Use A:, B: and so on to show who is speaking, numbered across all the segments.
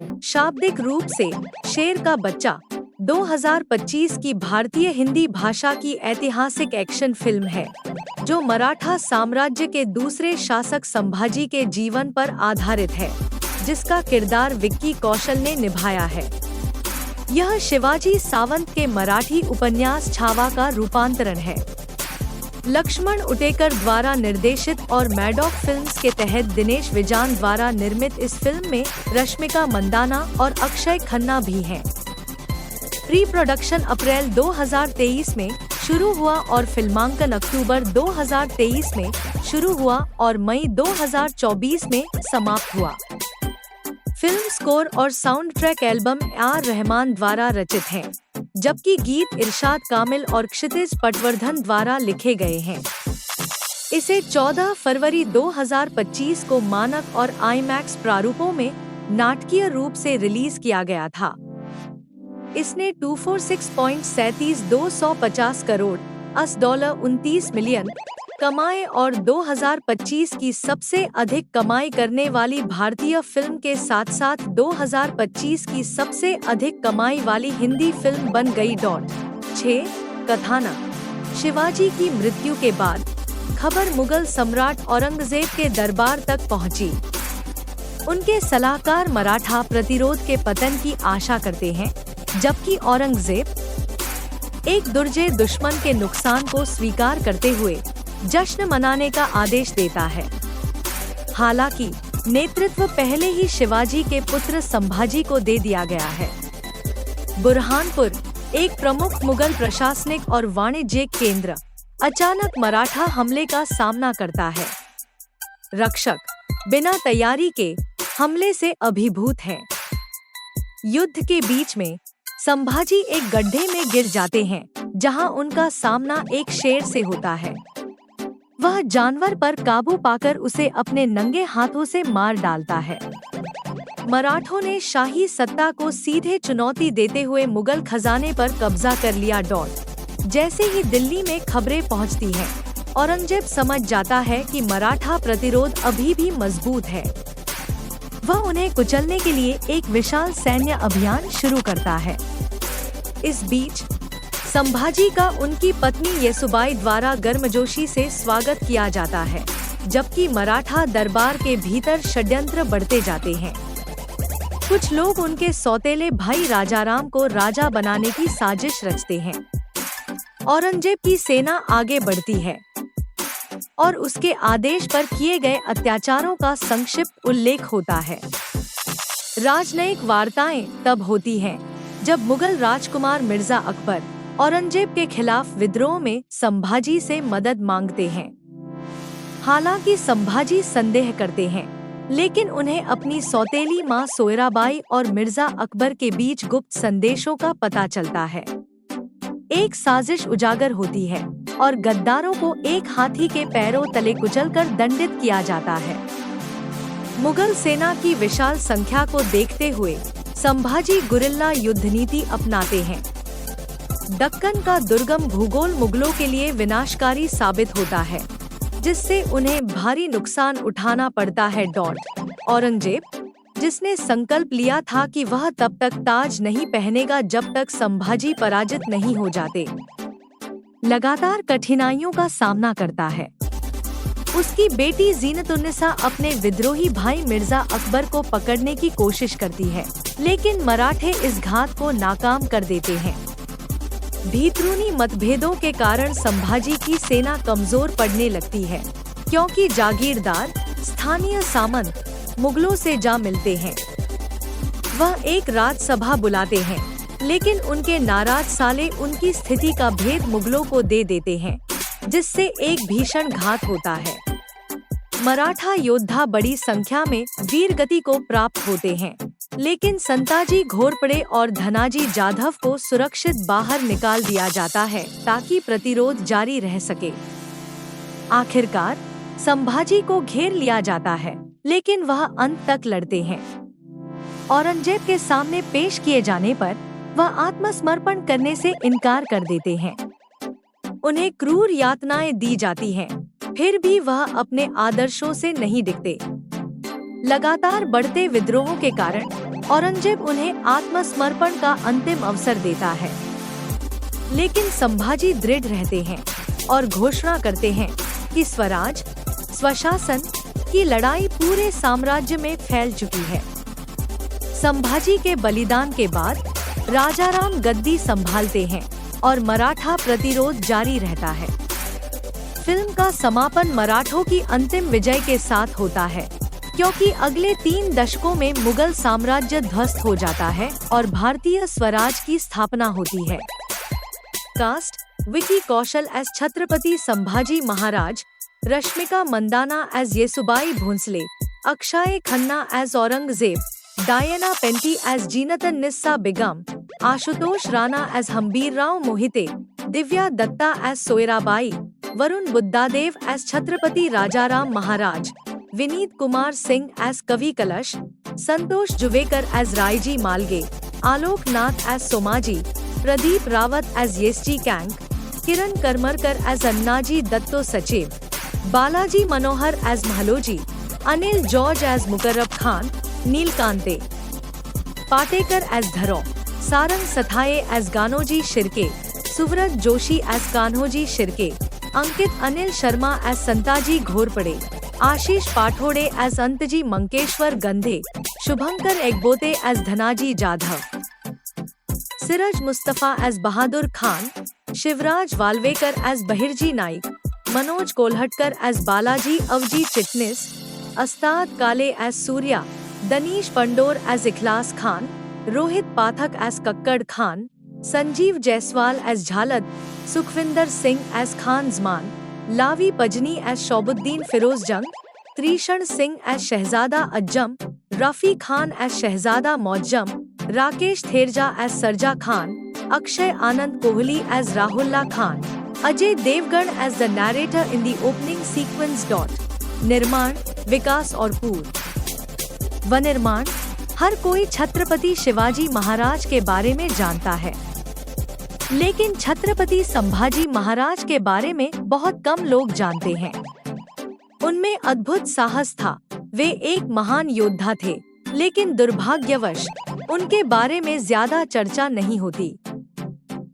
A: शाब्दिक रूप से शेर का बच्चा 2025 की भारतीय हिंदी भाषा की ऐतिहासिक एक्शन फिल्म है, जो मराठा साम्राज्य के दूसरे शासक संभाजी के जीवन पर आधारित है, जिसका किरदार विक्की कौशल ने निभाया है। यह शिवाजी सावंत के मराठी उपन्यास छावा का रूपांतरण है। लक्ष्मण उटेकर द्वारा निर्देशित और मैडॉक फिल्म्स के तहत दिनेश विजान द्वारा निर्मित इस फिल्म में रश्मिका मंदाना और अक्षय खन्ना भी हैं। प्री प्रोडक्शन अप्रैल 2023 में शुरू हुआ और फिल्मांकन अक्टूबर 2023 में शुरू हुआ और मई 2024 में समाप्त हुआ। फिल्म स्कोर और sound track album R Rahman द्वारा रचित हैं, जबकि गीत इरशाद कामिल और क्षितिज पटवर्धन द्वारा लिखे गए हैं। इसे 14 फरवरी 2025 को मानक और आईमैक्स प्रारूपों में नाटकीय रूप से रिलीज किया गया था। इसने $246.250 करोड़ $29 मिलियन कमाए और 2025 की सबसे अधिक कमाई करने वाली भारतीय फिल्म के साथ साथ 2025 की सबसे अधिक कमाई वाली हिंदी फिल्म बन गई। 6 कथानक। शिवाजी की मृत्यु के बाद खबर मुगल सम्राट औरंगजेब के दरबार तक पहुंची। उनके सलाहकार मराठा प्रतिरोध के पतन की आशा करते हैं, जबकि औरंगजेब एक दुर्जय दुश्मन के नुकसान को स्वीकार करते हुए जश्न मनाने का आदेश देता है। हालांकि नेतृत्व पहले ही शिवाजी के पुत्र संभाजी को दे दिया गया है। बुरहानपुर, एक प्रमुख मुगल प्रशासनिक और वाणिज्यिक केंद्र, अचानक मराठा हमले का सामना करता है। रक्षक बिना तैयारी के हमले से अभिभूत हैं। युद्ध के बीच में संभाजी एक गड्ढे में गिर जाते हैं, जहां उनका सामना एक शेर से होता है। वह जानवर पर काबू पाकर उसे अपने नंगे हाथों से मार डालता है। मराठों ने शाही सत्ता को सीधे चुनौती देते हुए मुगल खजाने पर कब्जा कर लिया। जैसे ही दिल्ली में खबरें पहुंचती हैं, औरंगजेब समझ जाता है कि मराठा प्रतिरोध अभी भी मजबूत है। वह उन्हें कुचलने के लिए एक विशाल सैन्य अभियान शुरू करता है। इस बीच संभाजी का उनकी पत्नी येसुबाई द्वारा गर्मजोशी से स्वागत किया जाता है, जबकि मराठा दरबार के भीतर षड्यंत्र बढ़ते जाते हैं। कुछ लोग उनके सौतेले भाई राजाराम को राजा बनाने की साजिश रचते हैं। औरंगजेब की सेना आगे बढ़ती है और उसके आदेश पर किए गए अत्याचारों का संक्षिप्त उल्लेख होता है। राजनयिक वार्ताएं तब होती हैं जब मुगल राजकुमार मिर्जा अकबर औरंगजेब के खिलाफ विद्रोह में संभाजी से मदद मांगते हैं। हालांकि संभाजी संदेह करते हैं, लेकिन उन्हें अपनी सौतेली मां सोयराबाई और मिर्जा अकबर के बीच गुप्त संदेशों का पता चलता है। एक साजिश उजागर होती है और गद्दारों को एक हाथी के पैरों तले कुचलकर दंडित किया जाता है। मुगल सेना की विशाल संख्या को देखते हुए संभाजी गुरिल्ला युद्ध नीति अपनाते हैं। दक्कन का दुर्गम भूगोल मुगलों के लिए विनाशकारी साबित होता है, जिससे उन्हें भारी नुकसान उठाना पड़ता है। औरंगजेब, जिसने संकल्प लिया था कि वह तब तक ताज नहीं पहनेगा जब तक संभाजी पराजित नहीं हो जाते, लगातार कठिनाइयों का सामना करता है। उसकी बेटी जीनत-उन-निसा अपने विद्रोही भाई मिर्जा अकबर को पकड़ने की कोशिश करती है, लेकिन मराठे इस घात को नाकाम कर देते हैं। भीतरूनी मतभेदों के कारण संभाजी की सेना कमजोर पड़ने लगती है, क्योंकि जागीरदार स्थानीय सामंत मुगलों से जा मिलते हैं। वह एक राजसभा बुलाते हैं, लेकिन उनके नाराज साले उनकी स्थिति का भेद मुगलों को दे देते हैं, जिससे एक भीषण घात होता है। मराठा योद्धा बड़ी संख्या में वीरगति को प्राप्त होते हैं, लेकिन संताजी घोरपड़े और धनाजी जाधव को सुरक्षित बाहर निकाल दिया जाता है ताकि प्रतिरोध जारी रह सके। आखिरकार संभाजी को घेर लिया जाता है, लेकिन वह अंत तक लड़ते हैं। औरंगजेब के सामने पेश किए जाने पर वह आत्मसमर्पण करने से इनकार कर देते हैं। उन्हें क्रूर यातनाएं दी जाती हैं, फिर भी वह अपने आदर्शों से नहीं डिगते। लगातार बढ़ते विद्रोहों के कारण औरंगजेब उन्हें आत्मसमर्पण का अंतिम अवसर देता है, लेकिन संभाजी दृढ़ रहते हैं और घोषणा करते हैं कि स्वराज, स्वशासन की लड़ाई पूरे साम्राज्य में फैल चुकी है। संभाजी के बलिदान के बाद राजाराम गद्दी संभालते हैं और मराठा प्रतिरोध जारी रहता है। फिल्म का समापन मराठों की अंतिम विजय के साथ होता है, क्योंकि अगले 3 दशकों में मुगल साम्राज्य ध्वस्त हो जाता है और भारतीय स्वराज की स्थापना होती है। Cast: Vicky Kaushal as Chhatrapati Sambhaji Maharaj, Rashmika Mandanna as Yesubai Bhonsle, Akshaye Khanna as Aurangzeb, Diana Penty as जीनतन Nissa Begum, Ashutosh Rana as Hambirrao Mohite, Divya Dutta as Soyarabai, Varun Buddhadev as Chhatrapati Rajaram Maharaj, Vineet Kumar Singh as Kavi Kalash, Santosh Juvekar as Raiji Malge, Alok Nath as Somaji, Pradeep Rawat as Yesaji Kank, Kiran Karmarkar as Annaji Datto Sachiv, Balaji Manohar as महलोजी, Anil George as Mukarrab Khan, नीलकांते Patekar as Dharo, Sarang Sathaye as Ganoji Shirke, Suvrat Joshi as Kanhoji Shirke, Ankit Anil Sharma as Santaji Ghorpade, Ashish Pathode as Antaji Mankeshwar Gandhe, Shubhankar Ekbote as Dhanaji Jadhav, Siraj Mustafa as Bahadur Khan, Shivraj Walvekar as Bahirji Naik, Manoj Kolhatkar as Balaji Avji Chitnis, Astad Kale as Surya, Danish Pandor as Ikhlas Khan, Rohit Pathak as Kakkad Khan, Sanjeev Jaiswal as झालद, Sukhwinder Singh as Khan Zaman, लावी Pajni as Shahabuddin Firoz Jung, Trishan Singh as Shahzada Azam, Rafi Khan as Shahzada Muazzam, Rakesh थेरजा as Sarja Khan, Akshay Anand Kohli as राहुल्ला Khan, Ajay Devgn as the narrator in the opening sequence. निर्माण: विकास और पूर्व वनिर्माण। हर कोई छत्रपति शिवाजी महाराज के बारे में जानता है, लेकिन छत्रपति संभाजी महाराज के बारे में बहुत कम लोग जानते हैं। उनमें अद्भुत साहस था। वे एक महान योद्धा थे, लेकिन दुर्भाग्यवश उनके बारे में ज्यादा चर्चा नहीं होती।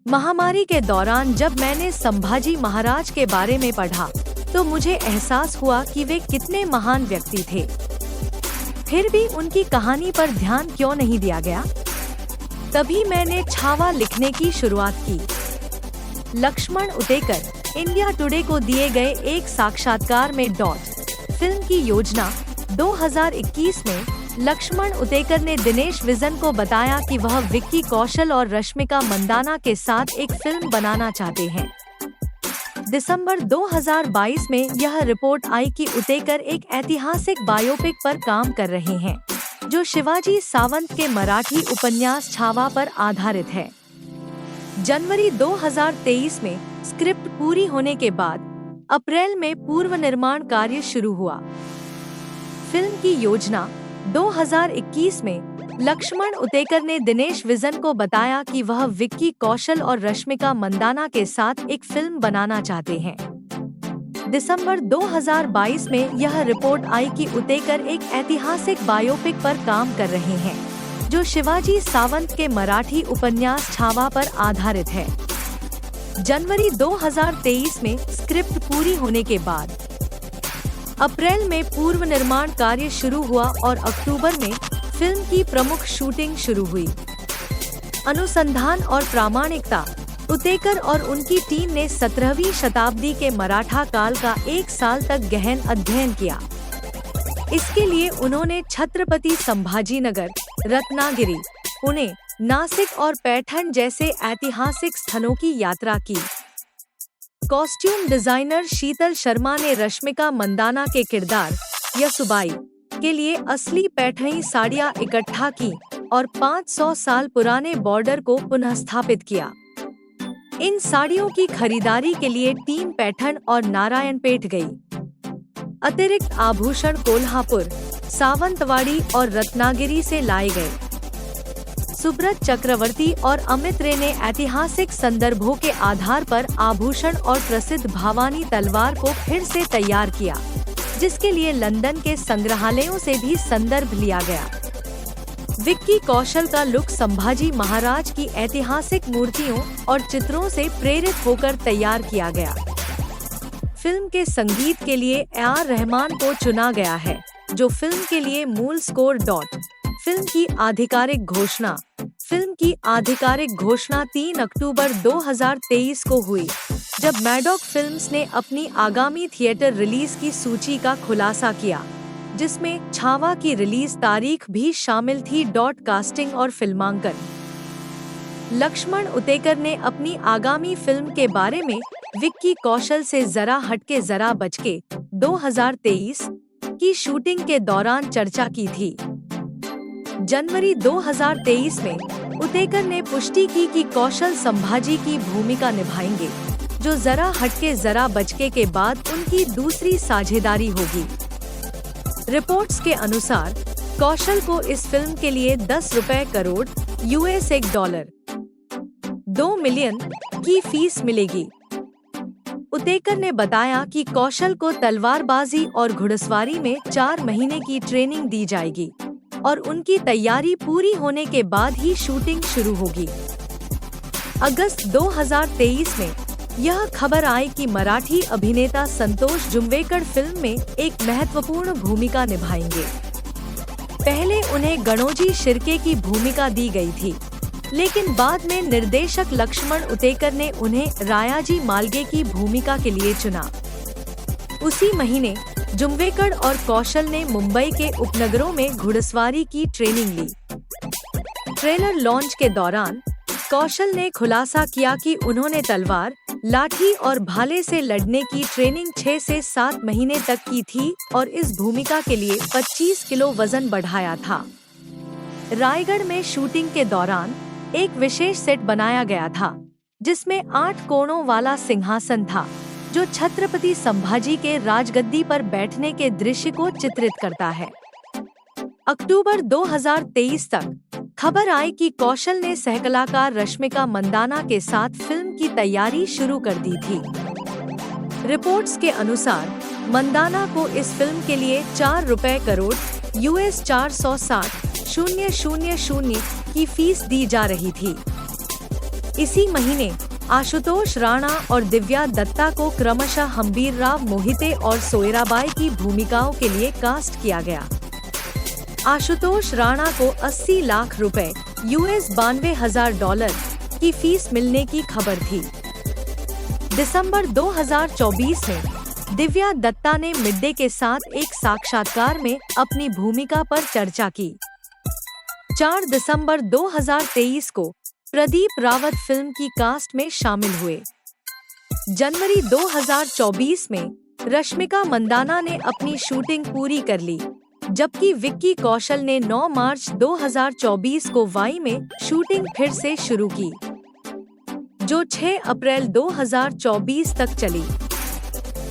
A: महामारी के दौरान जब मैंने संभाजी महाराज के बारे में पढ़ा, तो मुझे एहसास हुआ कि वे कितने महान व्यक्ति थे। फिर भी उनकी कहानी पर ध्यान क्यों नहीं दिया गया? तभी मैंने छावा लिखने की शुरुआत की। लक्ष्मण उतेकर इंडिया टुडे को दिए गए एक साक्षात्कार में फिल्म की योजना 2021 में लक्ष्मण उतेकर ने दिनेश विजन को बताया कि वह विक्की कौशल और रश्मिका मंदाना के साथ एक फिल्म बनाना चाहते हैं। दिसंबर 2022 में यह रिपोर्ट आई कि उतेकर एक ऐतिहासिक बायोपिक पर काम कर रहे हैं, जो शिवाजी सावंत के मराठी उपन्यास छावा पर आधारित है। जनवरी 2023 में स्क्रिप्ट पूरी होने के बाद अप्रैल में पूर्व निर्माण कार्य शुरू हुआ। फिल्म की योजना 2021 में लक्ष्मण उतेकर ने दिनेश विजन को बताया कि वह विक्की कौशल और रश्मिका मंदाना के साथ एक फिल्म बनाना चाहते हैं। दिसंबर 2022 में यह रिपोर्ट आई कि उतेकर एक ऐतिहासिक बायोपिक पर काम कर रहे हैं, जो शिवाजी सावंत के मराठी उपन्यास छावा पर आधारित है। जनवरी 2023 में स्क्रिप्ट पूरी होने के बाद अप्रैल में पूर्व निर्माण कार्य शुरू हुआ और अक्टूबर में फिल्म की प्रमुख शूटिंग शुरू हुई। अनुसंधान और प्रामाणिकता। उतेकर और उनकी टीम ने 17वीं शताब्दी के मराठा काल का 1 साल तक गहन अध्ययन किया। इसके लिए उन्होंने छत्रपति संभाजीनगर, रत्नागिरी, पुणे, नासिक और पैठण जैसे ऐतिहासिक स्थलों की यात्रा की। कॉस्ट्यूम डिजाइनर शीतल शर्मा ने रश्मिका मंदाना के किरदार येसुबाई के लिए असली पैठणी साड़ियाँ इकट्ठा की और 500 साल पुराने बॉर्डर को पुनः स्थापित किया। इन साड़ियों की खरीदारी के लिए टीम पैठण और नारायणपेट गई। अतिरिक्त आभूषण कोल्हापुर, सावंतवाड़ी और रत्नागिरी से लाए गए। सुब्रत चक्रवर्ती और अमित रे ने ऐतिहासिक संदर्भों के आधार पर आभूषण और प्रसिद्ध भवानी तलवार को फिर से तैयार किया, जिसके लिए लंदन के संग्रहालयों से भी संदर्भ लिया गया। विक्की कौशल का लुक संभाजी महाराज की ऐतिहासिक मूर्तियों और चित्रों से प्रेरित होकर तैयार किया गया। फिल्म के संगीत के लिए AR रहमान को चुना गया है, जो फिल्म के लिए मूल स्कोर फिल्म की आधिकारिक घोषणा 3 अक्टूबर 2023 को हुई, जब मैडॉक फिल्म्स ने अपनी आगामी थिएटर रिलीज की सूची का खुलासा किया, जिसमें छावा की रिलीज तारीख भी शामिल थी। कास्टिंग और फिल्मांकन। लक्ष्मण उतेकर ने अपनी आगामी फिल्म के बारे में विक्की कौशल से जरा हटके जरा बचके 2023 की शूटिंग के दौरान चर्चा की थी। जनवरी 2023 में उतेकर ने पुष्टि की कि कौशल संभाजी की भूमिका निभाएंगे, जो जरा हटके जरा बचके के बाद उनकी दूसरी साझेदारी होगी। रिपोर्ट्स के अनुसार कौशल को इस फिल्म के लिए 10 करोड़ $2 मिलियन की फीस मिलेगी। उतेकर ने बताया कि कौशल को तलवारबाजी और घुड़सवारी में 4 महीने की ट्रेनिंग दी जाएगी और उनकी तैयारी पूरी होने के बाद ही शूटिंग शुरू होगी। अगस्त 2023 में यह खबर आई कि मराठी अभिनेता संतोष जुंवेकर फिल्म में एक महत्वपूर्ण भूमिका निभाएंगे। पहले उन्हें गणोजी शिर्के की भूमिका दी गई थी, लेकिन बाद में निर्देशक लक्ष्मण उतेकर ने उन्हें रायाजी मालगे की भूमिका के लिए चुना। उसी महीने जुंवेकर और कौशल ने मुंबई के उपनगरों में घुड़सवारी की ट्रेनिंग ली। ट्रेलर लॉन्च के दौरान कौशल ने खुलासा किया कि उन्होंने तलवार, लाठी और भाले से लड़ने की ट्रेनिंग 6 से 7 महीने तक की थी और इस भूमिका के लिए 25 किलो वजन बढ़ाया था। रायगढ़ में शूटिंग के दौरान एक विशेष सेट बनाया गया था, जिसमें 8 कोणों वाला सिंहासन था, जो छत्रपति संभाजी के राजगद्दी पर बैठने के दृश्य को चित्रित करता है। अक्टूबर 2023 तक खबर आई कि कौशल ने सहकलाकार रश्मिका मंदाना के साथ फिल्म की तैयारी शुरू कर दी थी। रिपोर्ट्स के अनुसार मंदाना को इस फिल्म के लिए 4 करोड़ $460,000 की फीस दी जा रही थी। इसी महीने आशुतोष राणा और दिव्या दत्ता को क्रमशः हम्बीर राव मोहिते और सोयराबाई की भूमिकाओं के लिए कास्ट किया गया। आशुतोष राणा को 80 लाख रुपए $92,000 की फीस मिलने की खबर थी। दिसंबर 2024 में दिव्या दत्ता ने मिड डे के साथ एक साक्षात्कार में अपनी भूमिका पर चर्चा की। 4 दिसंबर 2023 को प्रदीप रावत फिल्म की कास्ट में शामिल हुए। जनवरी 2024 में रश्मिका मंदाना ने अपनी शूटिंग पूरी कर ली, जबकि विक्की कौशल ने 9 मार्च 2024 को वाई में शूटिंग फिर से शुरू की, जो 6 अप्रैल 2024 तक चली।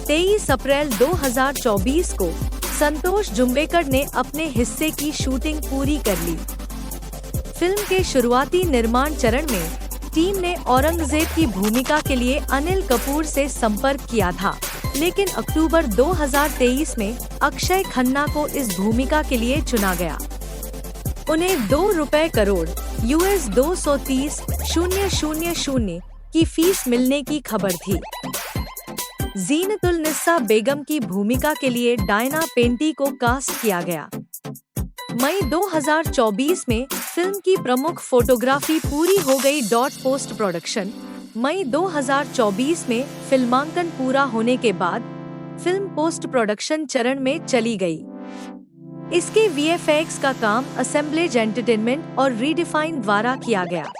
A: 23 अप्रैल 2024 को संतोष जुंवेकर ने अपने हिस्से की शूटिंग पूरी कर ली। फिल्म के शुरुआती निर्माण चरण में टीम ने औरंगजेब की भूमिका के लिए अनिल कपूर से संपर्क किया था, लेकिन अक्टूबर 2023 में अक्षय खन्ना को इस भूमिका के लिए चुना गया। उन्हें 2 करोड़ $230,000 की फीस मिलने की खबर थी। जीनतुल-निस्सा बेगम की भूमिका के लिए डायना पेंटी को कास्ट किया गया। मई 2024 में फिल्म की प्रमुख फोटोग्राफी पूरी हो गई। पोस्ट प्रोडक्शन मई 2024 में फिल्मांकन पूरा होने के बाद फिल्म पोस्ट प्रोडक्शन चरण में चली गई। इसके VFX का काम असेंबलेज एंटरटेनमेंट और रीडिफाइन द्वारा किया गया।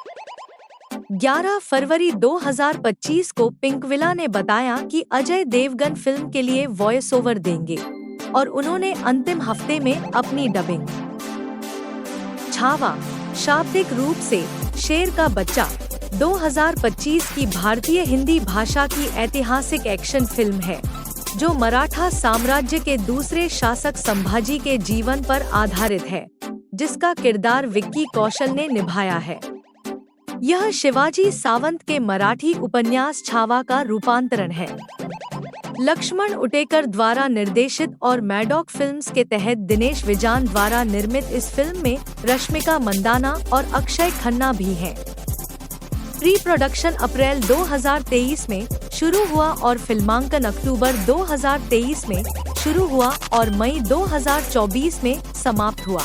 A: 11 फरवरी 2025 को पिंकविला ने बताया कि अजय देवगन फिल्म के लिए वॉइस ओवर देंगे और उन्होंने अंतिम हफ्ते में अपनी डबिंग। छावा शाब्दिक रूप से शेर का बच्चा 2025 की भारतीय हिंदी भाषा की ऐतिहासिक एक्शन फिल्म है, जो मराठा साम्राज्य के दूसरे शासक संभाजी के जीवन पर आधारित है, जिसका किरदार विक्की कौशल ने निभाया है। यह शिवाजी सावंत के मराठी उपन्यास छावा का रूपांतरण है। लक्ष्मण उटेकर द्वारा निर्देशित और मैडॉक फिल्म्स के तहत दिनेश विजान द्वारा निर्मित इस फिल्म में रश्मिका मंदाना और अक्षय खन्ना भी हैं। प्री प्रोडक्शन अप्रैल 2023 में शुरू हुआ और फिल्मांकन अक्टूबर 2023 में शुरू हुआ और मई 2024 में समाप्त हुआ।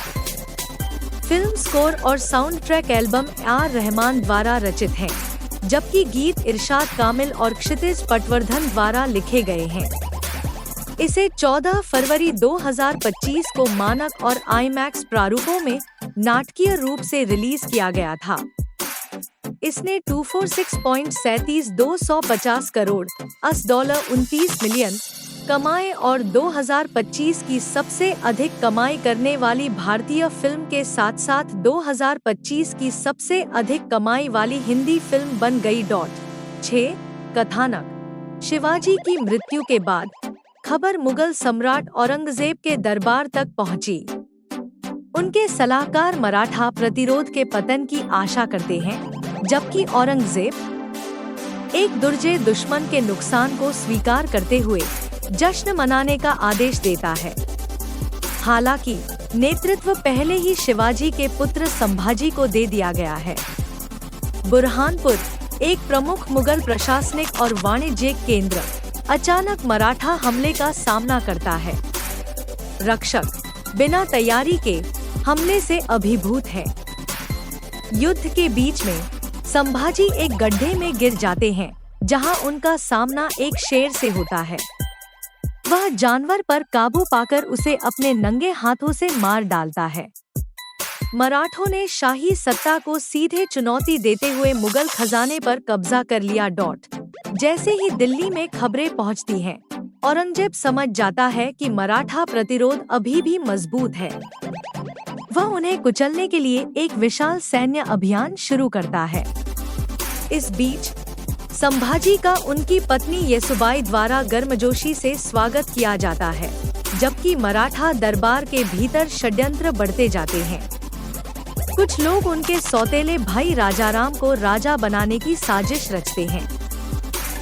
A: फिल्म स्कोर और sound track album R Rahman द्वारा रचित हैं, जबकि गीत इरशाद कामिल और क्षितिज पटवर्धन द्वारा लिखे गए हैं। इसे 14 फरवरी 2025 को मानक और आईमैक्स प्रारूपों में नाटकीय रूप से रिलीज किया गया था। इसने $246.250 करोड़ $29 मिलियन कमाए और 2025 की सबसे अधिक कमाई करने वाली भारतीय फिल्म के साथ साथ 2025 की सबसे अधिक कमाई वाली हिंदी फिल्म बन गई। 6 कथानक शिवाजी की मृत्यु के बाद खबर मुगल सम्राट औरंगजेब के दरबार तक पहुंची। उनके सलाहकार मराठा प्रतिरोध के पतन की आशा करते हैं, जबकि औरंगजेब एक दुर्जय दुश्मन के नुकसान को स्वीकार करते हुए जश्न मनाने का आदेश देता है। हालांकि नेतृत्व पहले ही शिवाजी के पुत्र संभाजी को दे दिया गया है। बुरहानपुर, एक प्रमुख मुगल प्रशासनिक और वाणिज्यिक केंद्र, अचानक मराठा हमले का सामना करता है। रक्षक बिना तैयारी के हमले से अभिभूत है। युद्ध के बीच में संभाजी एक गड्ढे में गिर जाते हैं, जहां उनका सामना एक शेर से होता है। वह जानवर पर काबू पाकर उसे अपने नंगे हाथों से मार डालता है। मराठों ने शाही सत्ता को सीधे चुनौती देते हुए मुगल खजाने पर कब्जा कर लिया। जैसे ही दिल्ली में खबरें पहुंचती हैं, औरंगजेब समझ जाता है कि मराठा प्रतिरोध अभी भी मजबूत है। वह उन्हें कुचलने के लिए एक विशाल सैन्य अभियान शुरू करता है। इस बीच संभाजी का उनकी पत्नी येसुबाई द्वारा गर्मजोशी से स्वागत किया जाता है, जबकि मराठा दरबार के भीतर षड्यंत्र बढ़ते जाते हैं। कुछ लोग उनके सौतेले भाई राजाराम को राजा बनाने की साजिश रचते हैं।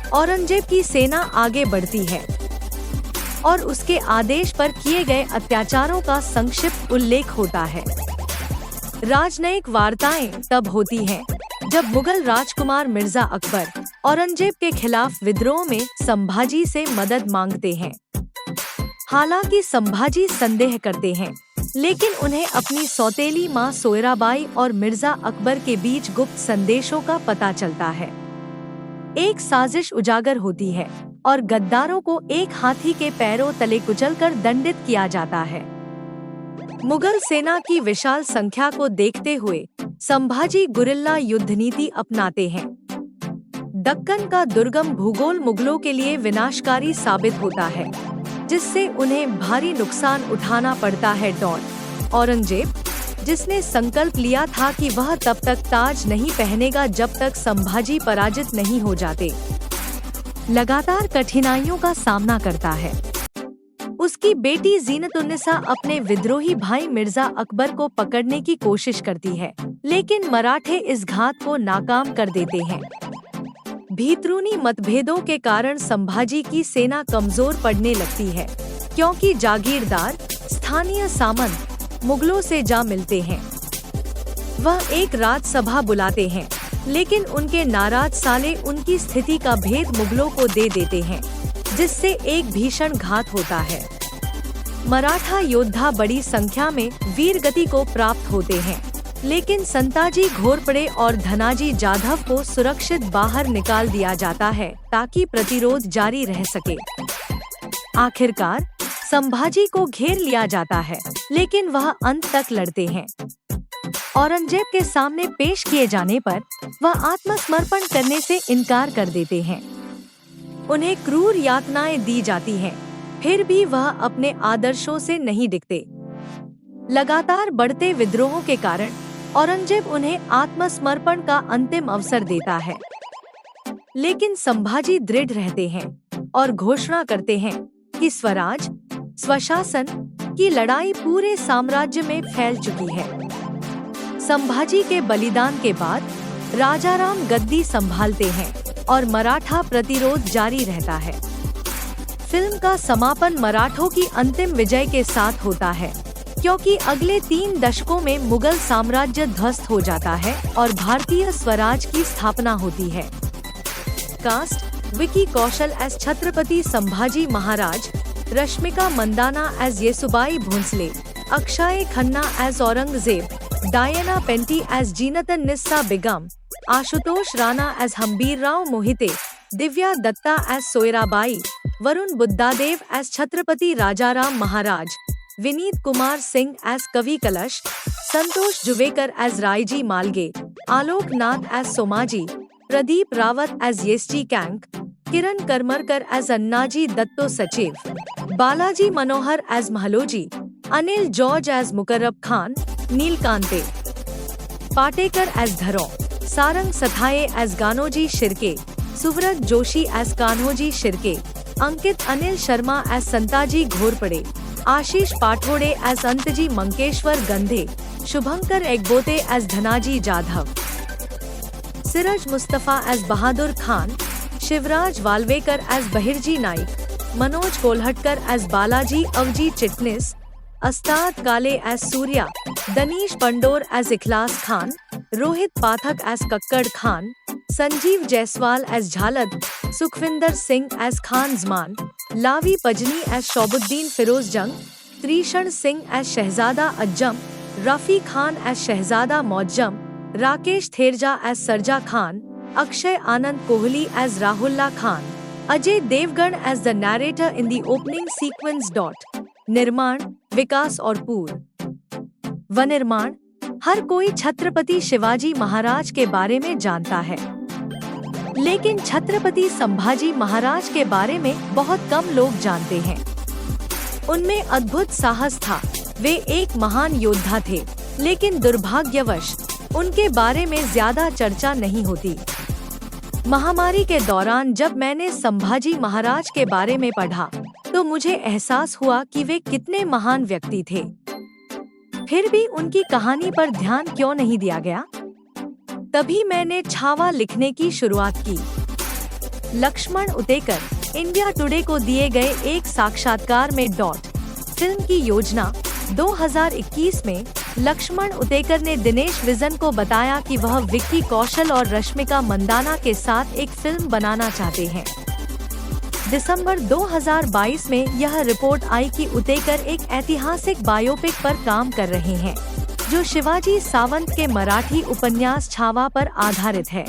A: औरंगजेब की सेना आगे बढ़ती है और उसके आदेश पर किए गए अत्याचारों का संक्षिप्त उल्लेख होता है। राजनयिक वार्ताएं तब होती हैं जब मुगल राजकुमार मिर्जा अकबर औरंगजेब के खिलाफ विद्रोह में संभाजी से मदद मांगते हैं। हालांकि संभाजी संदेह करते हैं, लेकिन उन्हें अपनी सौतेली मां सोयराबाई और मिर्जा अकबर के बीच गुप्त संदेशों का पता चलता है। एक साजिश उजागर होती है और गद्दारों को एक हाथी के पैरों तले कुचलकर दंडित किया जाता है। मुगल सेना की विशाल संख्या को देखते हुए संभाजी गुरिल्ला युद्ध नीति अपनाते हैं। दक्कन का दुर्गम भूगोल मुगलों के लिए विनाशकारी साबित होता है, जिससे उन्हें भारी नुकसान उठाना पड़ता है। औरंगजेब, जिसने संकल्प लिया था कि वह तब तक ताज नहीं पहनेगा जब तक संभाजी पराजित नहीं हो जाते, लगातार कठिनाइयों का सामना करता है। उसकी बेटी जीनत-उन-निसा अपने विद्रोही भाई मिर्जा अकबर को पकड़ने की कोशिश करती है, लेकिन मराठे इस घात को नाकाम कर देते हैं। भीतरूनी मतभेदों के कारण संभाजी की सेना कमजोर पड़ने लगती है, क्योंकि जागीरदार स्थानीय सामंत मुगलों से जा मिलते हैं। वह एक राजसभा बुलाते हैं, लेकिन उनके नाराज साले उनकी स्थिति का भेद मुगलों को दे देते हैं, जिससे एक भीषण घात होता है। मराठा योद्धा बड़ी संख्या में वीरगति को प्राप्त होते हैं, लेकिन संताजी घोरपड़े और धनाजी जाधव को सुरक्षित बाहर निकाल दिया जाता है ताकि प्रतिरोध जारी रह सके। आखिरकार संभाजी को घेर लिया जाता है, लेकिन वह अंत तक लड़ते हैं। औरंगजेब के सामने पेश किए जाने पर वह आत्मसमर्पण करने से इनकार कर देते हैं। उन्हें क्रूर यातनाएं दी जाती हैं, फिर भी वह अपने आदर्शों से नहीं डिगते। लगातार बढ़ते विद्रोहों के कारण औरंगजेब उन्हें आत्मसमर्पण का अंतिम अवसर देता है, लेकिन संभाजी दृढ़ रहते हैं और घोषणा करते हैं कि स्वराज, स्वशासन की लड़ाई पूरे साम्राज्य में फैल चुकी है। संभाजी के बलिदान के बाद राजाराम गद्दी संभालते हैं और मराठा प्रतिरोध जारी रहता है। फिल्म का समापन मराठों की अंतिम विजय के साथ होता है, क्योंकि अगले 3 दशकों में मुगल साम्राज्य ध्वस्त हो जाता है और भारतीय स्वराज की स्थापना होती है। Cast: Vicky Kaushal as Chhatrapati Sambhaji Maharaj, Rashmika Mandanna as Yesubai Bhonsle, Akshaye Khanna as Aurangzeb, Diana Penty as जीनतन Nissa Begum, Ashutosh Rana as Hambirrao Mohite, Divya Dutta as Soyarabai, Varun Buddhadev as Chhatrapati Rajaram Maharaj, Vineet Kumar Singh as Kavi Kalash, Santosh Juvekar as Raiji Malge, Alok Nath as Somaji, Pradeep Rawat as Yesaji Kank, Kiran Karmarkar as Annaji Datto Sachiv, Balaji Manohar as महलोजी, Anil George as Mukarrab Khan, नीलकांते Patekar as Dharo, Sarang Sathaye as Ganoji Shirke, Suvrat Joshi as Kanhoji Shirke, Ankit Anil Sharma as Santaji Ghorpade, Ashish Pathode as Antaji Mankeshwar Gandhe, Shubhankar Ekbote as Dhanaji Jadhav, Siraj Mustafa as Bahadur Khan, Shivraj Walvekar as Bahirji Naik, Manoj Kolhatkar as Balaji Avji Chitnis, Astad Kale as Surya, Danish Pandor as Ikhlas Khan, Rohit Pathak as Kakkad Khan, Sanjeev Jaiswal as झालद, Sukhwinder Singh as Khan Zaman, लावी Pajni as Shahabuddin Firoz Jung, Trishan Singh as Shahzada Azam, Rafi Khan as Shahzada Muazzam, Rakesh थेरजा as Sarja Khan, Akshay Anand Kohli as राहुल्ला Khan, Ajay Devgn as the narrator in the opening sequence. निर्माण: विकास और पूर्व वनिर्माण। हर कोई छत्रपति शिवाजी महाराज के बारे में जानता है, लेकिन छत्रपति संभाजी महाराज के बारे में बहुत कम लोग जानते हैं। उनमें अद्भुत साहस था, वे एक महान योद्धा थे, लेकिन दुर्भाग्यवश उनके बारे में ज्यादा चर्चा नहीं होती। महामारी के दौरान जब मैंने संभाजी महाराज के बारे में पढ़ा तो मुझे एहसास हुआ कि वे कितने महान व्यक्ति थे। फिर भी उनकी कहानी पर ध्यान क्यों नहीं दिया गया? तभी मैंने छावा लिखने की शुरुआत की। लक्ष्मण उतेकर इंडिया टुडे को दिए गए एक साक्षात्कार में फिल्म की योजना 2021 में लक्ष्मण उतेकर ने दिनेश विजन को बताया कि वह विक्की कौशल और रश्मिका मंदाना के साथ एक फिल्म बनाना चाहते हैं। दिसंबर 2022 में यह रिपोर्ट आई कि उतेकर एक ऐतिहासिक बायोपिक पर काम कर रहे हैं, जो शिवाजी सावंत के मराठी उपन्यास छावा पर आधारित है।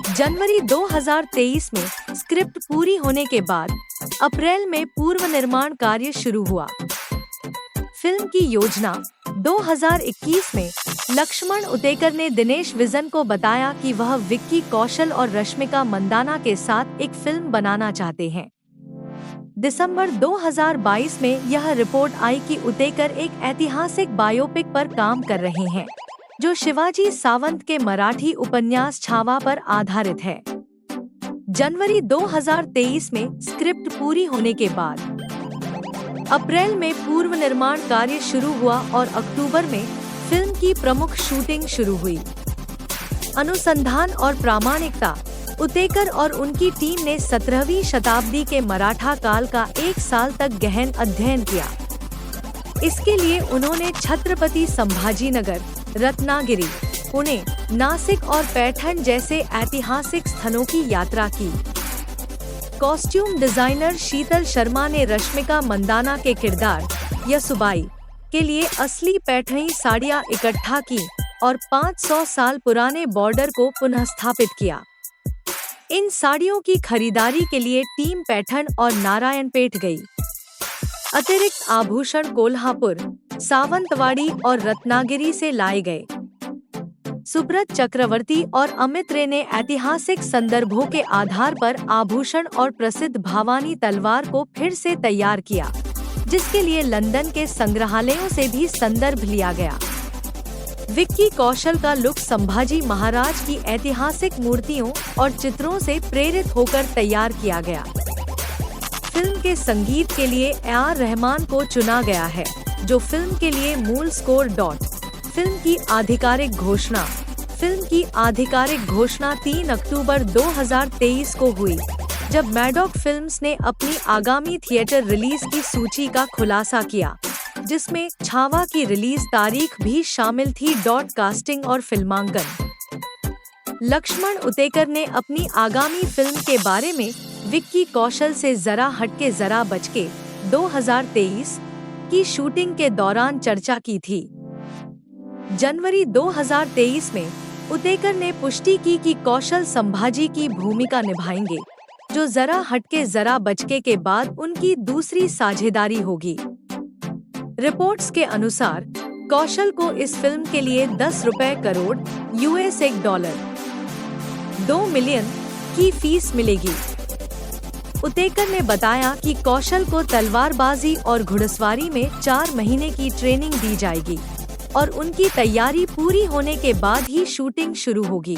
A: जनवरी 2023 में स्क्रिप्ट पूरी होने के बाद अप्रैल में पूर्व निर्माण कार्य शुरू हुआ। फिल्म की योजना 2021 में लक्ष्मण उतेकर ने दिनेश विजन को बताया कि वह विक्की कौशल और रश्मिका मंदाना के साथ एक फिल्म बनाना चाहते हैं। दिसंबर 2022 में यह रिपोर्ट आई कि उतेकर एक ऐतिहासिक बायोपिक पर काम कर रहे हैं, जो शिवाजी सावंत के मराठी उपन्यास छावा पर आधारित है। जनवरी 2023 में स्क्रिप्ट पूरी होने के बाद अप्रैल में पूर्व निर्माण कार्य शुरू हुआ और अक्टूबर में फिल्म की प्रमुख शूटिंग शुरू हुई। अनुसंधान और प्रामाणिकता। उतेकर और उनकी टीम ने 17वीं शताब्दी के मराठा काल का 1 साल तक गहन अध्ययन किया। इसके लिए उन्होंने छत्रपति संभाजीनगर, रत्नागिरी, पुणे, नासिक और पैठण जैसे ऐतिहासिक स्थलों की यात्रा की। कॉस्ट्यूम डिजाइनर शीतल शर्मा ने रश्मिका मंदाना के किरदार येसुबाई के लिए असली पैठणी साड़ियाँ इकट्ठा की और 500 साल पुराने बॉर्डर को पुनः स्थापित किया। इन साड़ियों की खरीदारी के लिए टीम पैठण और नारायणपेट गई। अतिरिक्त आभूषण कोल्हापुर, सावंतवाड़ी और रत्नागिरी से लाए गए। सुब्रत चक्रवर्ती और अमित रे ने ऐतिहासिक संदर्भों के आधार पर आभूषण और प्रसिद्ध भवानी तलवार को फिर से तैयार किया, जिसके लिए लंदन के संग्रहालयों से भी संदर्भ लिया गया। विक्की कौशल का लुक संभाजी महाराज की ऐतिहासिक मूर्तियों और चित्रों से प्रेरित होकर तैयार किया गया। फिल्म के संगीत के लिए ए.आर. रहमान को चुना गया है, जो फिल्म के लिए मूल स्कोर. फिल्म की आधिकारिक घोषणा। फिल्म की आधिकारिक घोषणा 3 अक्टूबर 2023 को हुई, जब मैडॉक फिल्म्स ने अपनी आगामी थिएटर रिलीज की सूची का खुलासा किया, जिसमें छावा की रिलीज तारीख भी शामिल थी। कास्टिंग और फिल्मांकन। लक्ष्मण उतेकर ने अपनी आगामी फिल्म के बारे में विक्की कौशल से जरा हटके जरा बचके 2023 की शूटिंग के दौरान चर्चा की थी। जनवरी 2023 में उतेकर ने पुष्टि की कि कौशल संभाजी की भूमिका निभाएंगे, जो जरा हटके जरा बचके के बाद उनकी दूसरी साझेदारी होगी। रिपोर्ट्स के अनुसार कौशल को इस फिल्म के लिए 10 करोड़ US $2 मिलियन की फीस मिलेगी। उतेकर ने बताया कि कौशल को तलवारबाजी और घुड़सवारी में 4 महीने की ट्रेनिंग दी जाएगी और उनकी तैयारी पूरी होने के बाद ही शूटिंग शुरू होगी।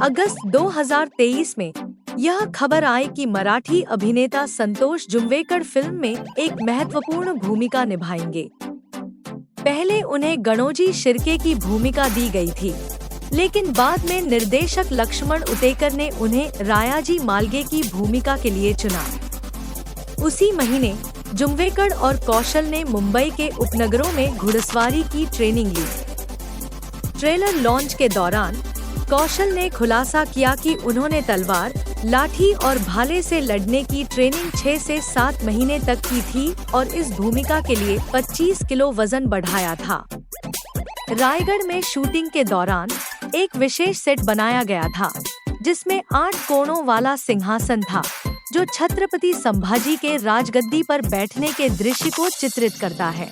A: अगस्त 2023 में यह खबर आई कि मराठी अभिनेता संतोष जुंवेकर फिल्म में एक महत्वपूर्ण भूमिका निभाएंगे। पहले उन्हें गणोजी शिर्के की भूमिका दी गई थी, लेकिन बाद में निर्देशक लक्ष्मण उतेकर ने उन्हें रायाजी मालगे की भूमिका के लिए चुना। उसी महीने जुंवेकर और कौशल ने मुंबई के उपनगरों में घुड़सवारी की ट्रेनिंग ली। ट्रेलर लॉन्च के दौरान कौशल ने खुलासा किया कि उन्होंने तलवार, लाठी और भाले से लड़ने की ट्रेनिंग 6 से 7 महीने तक की थी और इस भूमिका के लिए 25 किलो वजन बढ़ाया था। रायगढ़ में शूटिंग के दौरान एक विशेष सेट बनाया गया था, जिसमें 8 कोणों वाला सिंहासन था, जो छत्रपति संभाजी के राजगद्दी पर बैठने के दृश्य को चित्रित करता है।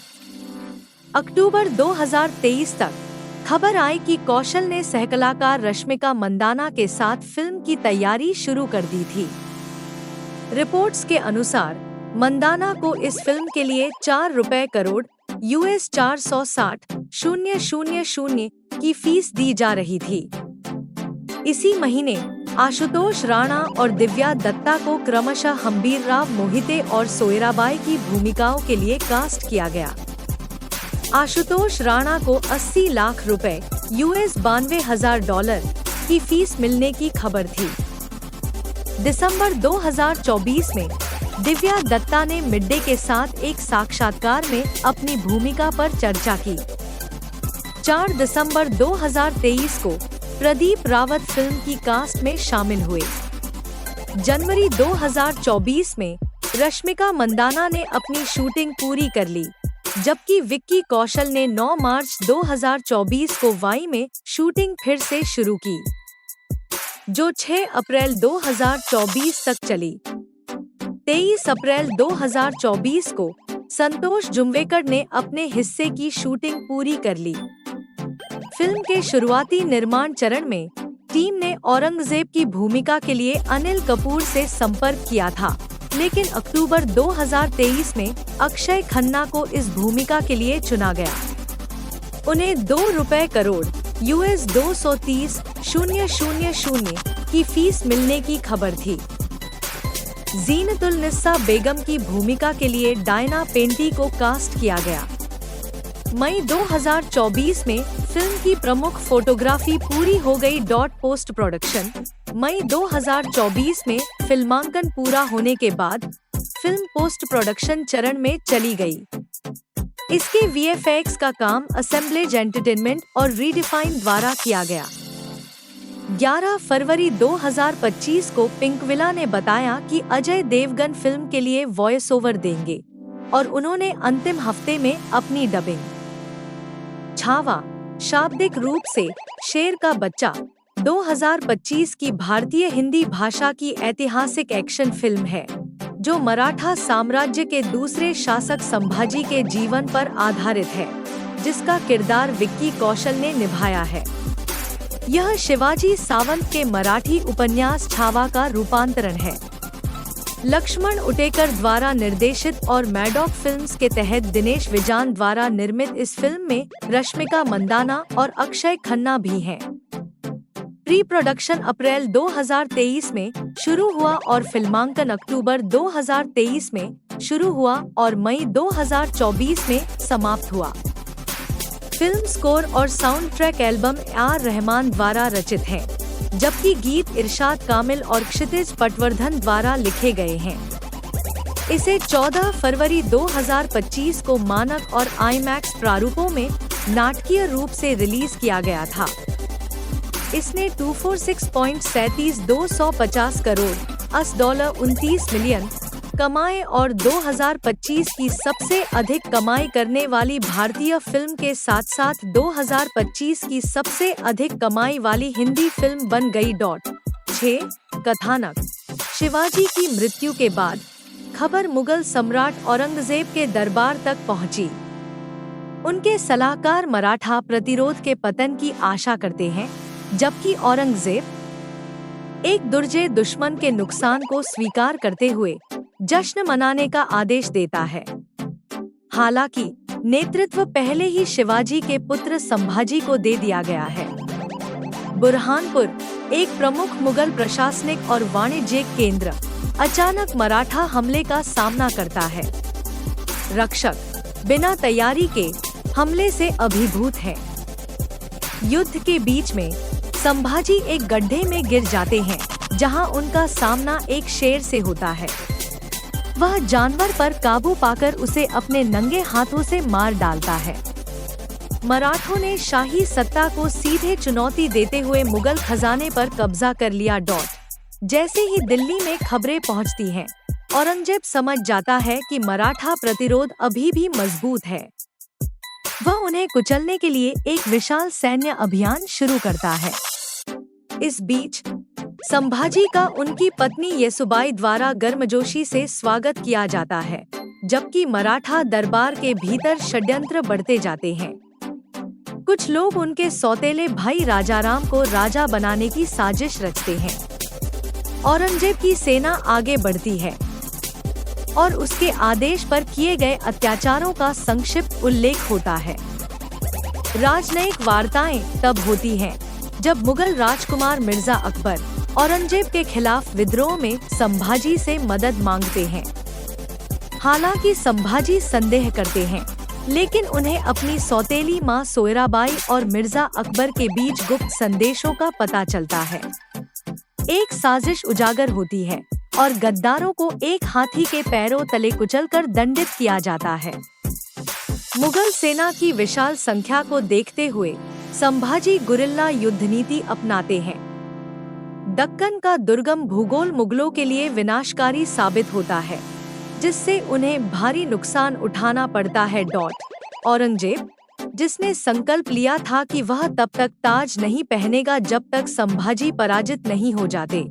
A: अक्टूबर 2023 तक खबर आई कि कौशल ने सहकलाकार रश्मिका मंदाना के साथ फिल्म की तैयारी शुरू कर दी थी। रिपोर्ट्स के अनुसार मंदाना को इस फिल्म के लिए 4 करोड़ US $460,000 की फीस दी जा रही थी। इसी महीने आशुतोष राणा और दिव्या दत्ता को क्रमशः हम्बीरराव मोहिते और सोयराबाई की भूमिकाओं के लिए कास्ट किया गया। आशुतोष राणा को 80 लाख रुपए US $92,000 की फीस मिलने की खबर थी। दिसंबर 2024 में दिव्या दत्ता ने मिड डे के साथ एक साक्षात्कार में अपनी भूमिका पर चर्चा की। 4 दिसंबर 2023 को प्रदीप रावत फिल्म की कास्ट में शामिल हुए। जनवरी 2024 में रश्मिका मंदाना ने अपनी शूटिंग पूरी कर ली, जबकि विक्की कौशल ने 9 मार्च 2024 को वाई में शूटिंग फिर से शुरू की, जो 6 अप्रैल 2024 तक चली। 23 अप्रैल 2024 को संतोष जुंवेकर ने अपने हिस्से की शूटिंग पूरी कर ली। फिल्म के शुरुआती निर्माण चरण में टीम ने औरंगजेब की भूमिका के लिए अनिल कपूर से संपर्क किया था, लेकिन अक्टूबर 2023 में अक्षय खन्ना को इस भूमिका के लिए चुना गया। उन्हें 2 करोड़ US $230,000 की फीस मिलने की खबर थी। जीनतुन्निसा बेगम की भूमिका के लिए डायना पेंटी को कास्ट किया गया। मई 2024 में फिल्म की प्रमुख फोटोग्राफी पूरी हो गई। Post production. मई 2024 में फिल्मांकन पूरा होने के बाद फिल्म पोस्ट प्रोडक्शन चरण में चली गई। इसके VFX का काम असेंबलेज एंटरटेनमेंट और रीडिफाइन द्वारा किया गया। 11 फरवरी 2025 को पिंकविला ने बताया कि अजय देवगन फिल्म के लिए वॉइस ओवर देंगे और उन्होंने अंतिम हफ्ते में अपनी डबिंग। छावा शाब्दिक रूप से शेर का बच्चा 2025 की भारतीय हिंदी भाषा की ऐतिहासिक एक्शन फिल्म है, जो मराठा साम्राज्य के दूसरे शासक संभाजी के जीवन पर आधारित है, जिसका किरदार विक्की कौशल ने निभाया है। यह शिवाजी सावंत के मराठी उपन्यास छावा का रूपांतरण है। लक्ष्मण उटेकर द्वारा निर्देशित और मैडॉक फिल्म्स के तहत दिनेश विजान द्वारा निर्मित इस फिल्म में रश्मिका मंदाना और अक्षय खन्ना भी हैं। प्री प्रोडक्शन अप्रैल 2023 में शुरू हुआ और फिल्मांकन अक्टूबर 2023 में शुरू हुआ और मई 2024 में समाप्त हुआ। फिल्म स्कोर और sound track album AR Rahman द्वारा रचित है। जबकि गीत इरशाद कामिल और क्षितिज पटवर्धन द्वारा लिखे गए हैं। इसे 14 फरवरी 2025 को मानक और आईमैक्स प्रारूपों में नाटकीय रूप से रिलीज किया गया था। इसने $246.250 करोड़ $29 मिलियन कमाए और 2025 की सबसे अधिक कमाई करने वाली भारतीय फिल्म के साथ साथ 2025 की सबसे अधिक कमाई वाली हिंदी फिल्म बन गई। 6 कथानक। शिवाजी की मृत्यु के बाद खबर मुगल सम्राट औरंगजेब के दरबार तक पहुंची। उनके सलाहकार मराठा प्रतिरोध के पतन की आशा करते हैं, जबकि औरंगजेब एक दुर्जय दुश्मन के नुकसान को स्वीकार करते हुए जश्न मनाने का आदेश देता है। हालांकि नेतृत्व पहले ही शिवाजी के पुत्र संभाजी को दे दिया गया है। बुरहानपुर, एक प्रमुख मुगल प्रशासनिक और वाणिज्यिक केंद्र, अचानक मराठा हमले का सामना करता है। रक्षक बिना तैयारी के हमले से अभिभूत है। युद्ध के बीच में संभाजी एक गड्ढे में गिर जाते हैं, जहां उनका सामना एक शेर से होता है। वह जानवर पर काबू पाकर उसे अपने नंगे हाथों से मार डालता है। मराठों ने शाही सत्ता को सीधे चुनौती देते हुए मुगल खजाने पर कब्जा कर लिया। जैसे ही दिल्ली में खबरें पहुंचती हैं, औरंगजेब समझ जाता है कि मराठा प्रतिरोध अभी भी मजबूत है। वह उन्हें कुचलने के लिए एक विशाल सैन्य अभियान शुरू करता है। इस बीच संभाजी का उनकी पत्नी येसुबाई द्वारा गर्मजोशी से स्वागत किया जाता है, जबकि मराठा दरबार के भीतर षड्यंत्र बढ़ते जाते हैं। कुछ लोग उनके सौतेले भाई राजाराम को राजा बनाने की साजिश रचते हैं। औरंगजेब की सेना आगे बढ़ती है और उसके आदेश पर किए गए अत्याचारों का संक्षिप्त उल्लेख होता है। राजनयिक वार्ताएं तब होती हैं जब मुगल राजकुमार मिर्जा अकबर औरंगजेब के खिलाफ विद्रोह में संभाजी से मदद मांगते हैं। हालांकि संभाजी संदेह करते हैं, लेकिन उन्हें अपनी सौतेली मां सोयराबाई और मिर्जा अकबर के बीच गुप्त संदेशों का पता चलता है। एक साजिश उजागर होती है और गद्दारों को एक हाथी के पैरों तले कुचलकर दंडित किया जाता है। मुगल सेना की विशाल संख्या को देखते हुए संभाजी गुरिल्ला युद्ध नीति अपनाते हैं। दक्कन का दुर्गम भूगोल मुगलों के लिए विनाशकारी साबित होता है, जिससे उन्हें भारी नुकसान उठाना पड़ता है। औरंगजेब, जिसने संकल्प लिया था कि वह तब तक ताज नहीं पहनेगा जब तक संभाजी पराजित नहीं हो जाते,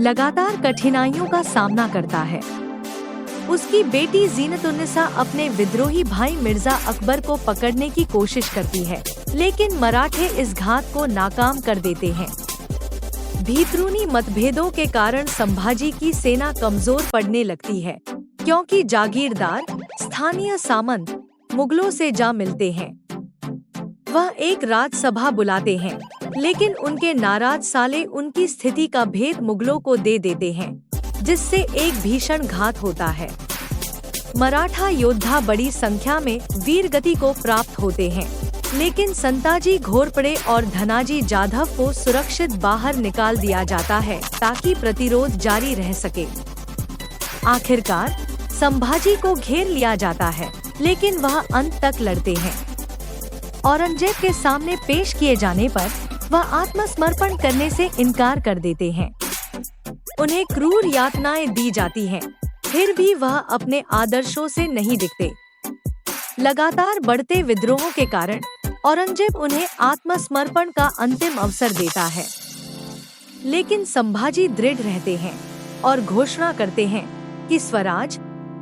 A: लगातार कठिनाइयों का सामना करता है। उसकी बेटी जीनत-उन-निसा अपने विद्रोही भाई मिर्जा अकबर को पकड़ने की कोशिश करती है, लेकिन मराठे इस घात को नाकाम कर देते हैं। भीतरूनी मतभेदों के कारण संभाजी की सेना कमजोर पड़ने लगती है, क्योंकि जागीरदार स्थानीय सामंत मुगलों से जा मिलते हैं। वह एक राजसभा बुलाते हैं, लेकिन उनके नाराज साले उनकी स्थिति का भेद मुगलों को दे देते हैं, जिससे एक भीषण घात होता है। मराठा योद्धा बड़ी संख्या में वीरगति को प्राप्त होते हैं, लेकिन संताजी घोरपड़े और धनाजी जाधव को सुरक्षित बाहर निकाल दिया जाता है ताकि प्रतिरोध जारी रह सके। आखिरकार संभाजी को घेर लिया जाता है, लेकिन वह अंत तक लड़ते हैं। औरंगजेब के सामने पेश किए जाने पर वह आत्मसमर्पण करने से इनकार कर देते हैं। उन्हें क्रूर यातनाएं दी जाती हैं, फिर भी वह अपने आदर्शों से नहीं दिखते। लगातार बढ़ते विद्रोहों के कारण औरंगजेब उन्हें आत्मसमर्पण का अंतिम अवसर देता है, लेकिन संभाजी दृढ़ रहते हैं और घोषणा करते हैं कि स्वराज,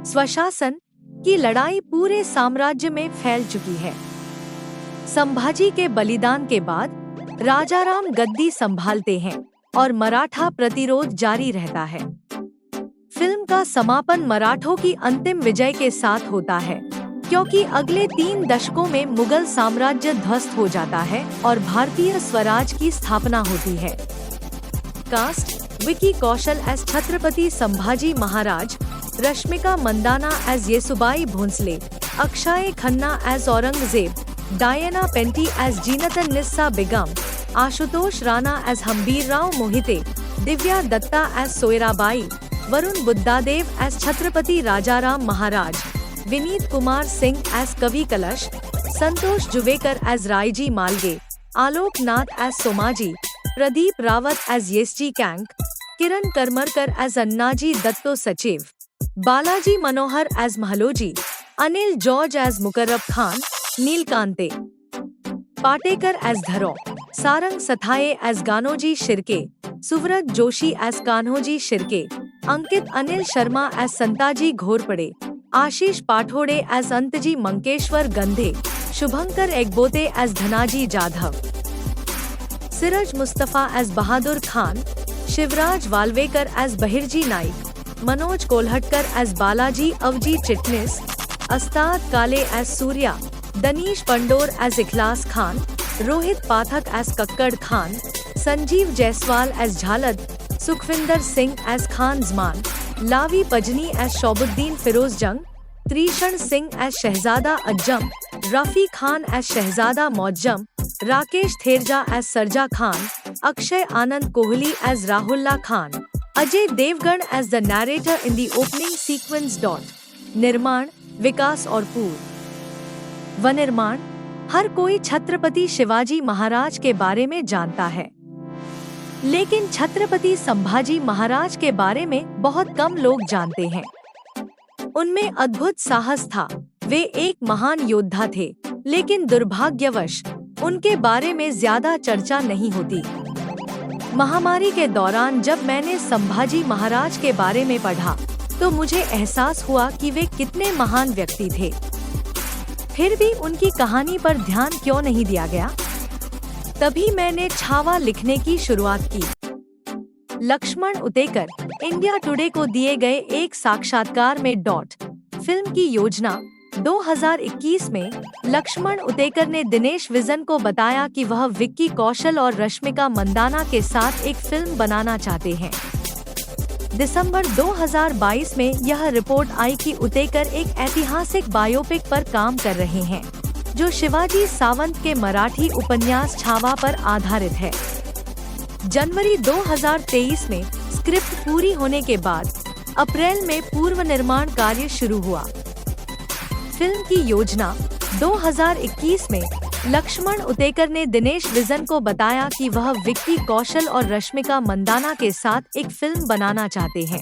A: स्वशासन की लड़ाई पूरे साम्राज्य में फैल चुकी है। संभाजी के बलिदान के बाद राजाराम गद्दी संभालते हैं और मराठा प्रतिरोध जारी रहता है। फिल्म का समापन मराठों की अंतिम विजय के साथ होता है, क्योंकि अगले 3 दशकों में मुगल साम्राज्य ध्वस्त हो जाता है और भारतीय स्वराज की स्थापना होती है। Cast: Vicky Kaushal as Chhatrapati Sambhaji Maharaj, Rashmika Mandanna as Yesubai Bhonsle, Akshaye Khanna as Aurangzeb, Diana Penty as Zinat un Nissa Begum, Ashutosh Rana as Hambir Rao Mohite, Divya Dutta as Soyarabai, Varun Buddhadev as Chhatrapati Rajaram Maharaj, Vineet Kumar Singh as Kavi Kalash, Santosh Juvekar as Raiji Malge, Alok Nath as Somaji, Pradeep Rawat as Yesaji Kank, Kiran Karmarkar as Annaji Datto Sachiv, Balaji Manohar as महलोजी, Anil George as Mukarrab Khan, नीलकांते Patekar as Dharo, Sarang Sathaye as Ganoji Shirke, Suvrat Joshi as Kanhoji Shirke, Ankit Anil Sharma as Santaji Ghorpade, Ashish Pathode as Antaji Mankeshwar Gandhe, Shubhankar Ekbote as Dhanaji Jadhav, Siraj Mustafa as Bahadur Khan, Shivraj Walvekar as Bahirji Naik, Manoj Kolhatkar as Balaji Avji Chitnis, Astad Kale as Surya, Danish Pandor as Ikhlas Khan, Rohit Pathak as Kakkad Khan, Sanjeev Jaiswal as झालद, Sukhwinder Singh as Khan Zaman, लावी Pajni as Shahabuddin Firoz Jung, Trishan Singh as Shahzada Azam, Rafi Khan as Shahzada Muazzam, Rakesh थेरजा as Sarja Khan, Akshay Anand Kohli as राहुल्ला Khan, Ajay Devgn as the narrator in the opening sequence. निर्माण विकास और पूर्व वनिर्माण. हर कोई छत्रपति शिवाजी महाराज के बारे में जानता है, लेकिन छत्रपति संभाजी महाराज के बारे में बहुत कम लोग जानते हैं. उनमें अद्भुत साहस था. वे एक महान योद्धा थे, लेकिन दुर्भाग्यवश उनके बारे में ज्यादा चर्चा नहीं होती. महामारी के दौरान जब मैंने संभाजी महाराज के बारे में पढ़ा तो मुझे एहसास हुआ कि वे कितने महान व्यक्ति थे. फिर भी उनकी कहानी पर ध्यान क्यों नहीं दिया गया? तभी मैंने छावा लिखने की शुरुआत की. लक्ष्मण उतेकर इंडिया टुडे को दिए गए एक साक्षात्कार में फिल्म की योजना 2021 में लक्ष्मण उतेकर ने दिनेश विजन को बताया कि वह विक्की कौशल और रश्मिका मंदाना के साथ एक फिल्म बनाना चाहते हैं. दिसंबर 2022 में यह रिपोर्ट आई कि उतेकर एक ऐतिहासिक बायोपिक पर काम कर रहे हैं, जो शिवाजी सावंत के मराठी उपन्यास छावा पर आधारित है. जनवरी 2023 में स्क्रिप्ट पूरी होने के बाद अप्रैल में पूर्व निर्माण कार्य शुरू हुआ. फिल्म की योजना 2021 में लक्ष्मण उतेकर ने दिनेश विजन को बताया कि वह विक्की कौशल और रश्मिका मंदाना के साथ एक फिल्म बनाना चाहते हैं.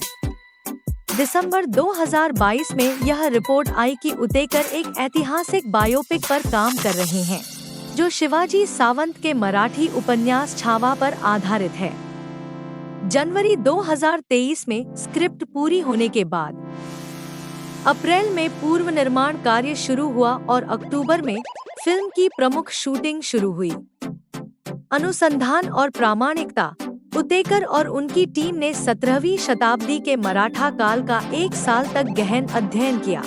A: दिसंबर 2022 में यह रिपोर्ट आई कि उतेकर एक ऐतिहासिक बायोपिक पर काम कर रहे हैं, जो शिवाजी सावंत के मराठी उपन्यास छावा पर आधारित है. जनवरी 2023 में स्क्रिप्ट पूरी होने के बाद अप्रैल में पूर्व निर्माण कार्य शुरू हुआ और अक्टूबर में फिल्म की प्रमुख शूटिंग शुरू हुई. अनुसंधान और प्रामाणिकता. उतेकर और उनकी टीम ने 17वीं शताब्दी के मराठा काल का 1 साल तक गहन अध्ययन किया.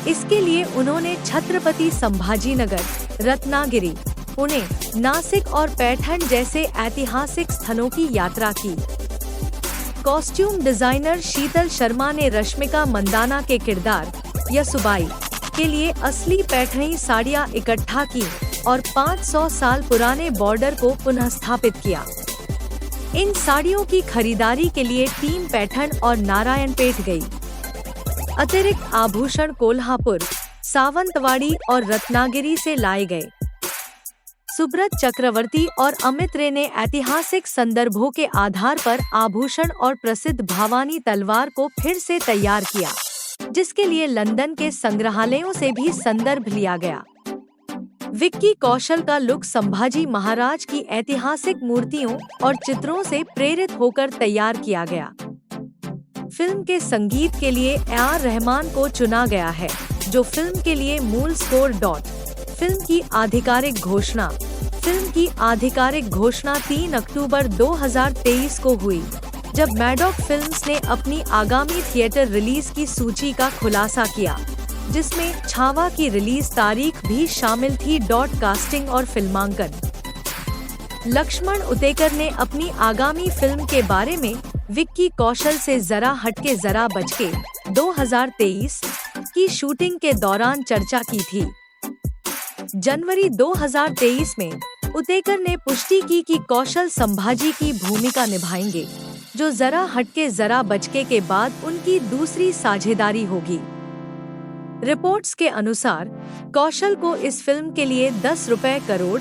A: इसके लिए उन्होंने छत्रपति संभाजीनगर, रत्नागिरी, पुणे, नासिक और पैठण जैसे ऐतिहासिक स्थलों की यात्रा की. कॉस्ट्यूम डिजाइनर शीतल शर्मा ने रश्मिका मंदाना के किरदार यसुबाई के लिए असली पैठणी साड़ियाँ इकट्ठा की और 500 साल पुराने बॉर्डर को पुनः स्थापित किया. इन साड़ियों की खरीदारी के लिए टीम पैठण और नारायणपेट गई. अतिरिक्त आभूषण कोल्हापुर, सावंतवाड़ी और रत्नागिरी से लाए गए. सुब्रत चक्रवर्ती और अमित रे ने ऐतिहासिक संदर्भों के आधार पर आभूषण और प्रसिद्ध भवानी तलवार को फिर से तैयार किया, जिसके लिए लंदन के संग्रहालयों से भी संदर्भ लिया गया. विक्की कौशल का लुक संभाजी महाराज की ऐतिहासिक मूर्तियों और चित्रों से प्रेरित होकर तैयार किया गया. फिल्म के संगीत के लिए ए.आर. रहमान को चुना गया है, जो फिल्म के लिए मूल स्कोर. फिल्म की आधिकारिक घोषणा. फिल्म की आधिकारिक घोषणा 3 अक्टूबर 2023 को हुई, जब मैडॉक फिल्म्स ने अपनी आगामी थिएटर रिलीज की सूची का खुलासा किया, जिसमें छावा की रिलीज तारीख भी शामिल थी. कास्टिंग और फिल्मांकन. लक्ष्मण उतेकर ने अपनी आगामी फिल्म के बारे में विक्की कौशल से जरा हटके जरा बचके 2023 की शूटिंग के दौरान चर्चा की थी. जनवरी 2023 में उतेकर ने पुष्टि की कि कौशल संभाजी की भूमिका निभाएंगे, जो जरा हटके जरा बचके के बाद उनकी दूसरी साझेदारी होगी। रिपोर्ट्स के अनुसार कौशल को इस फिल्म के लिए 10 करोड़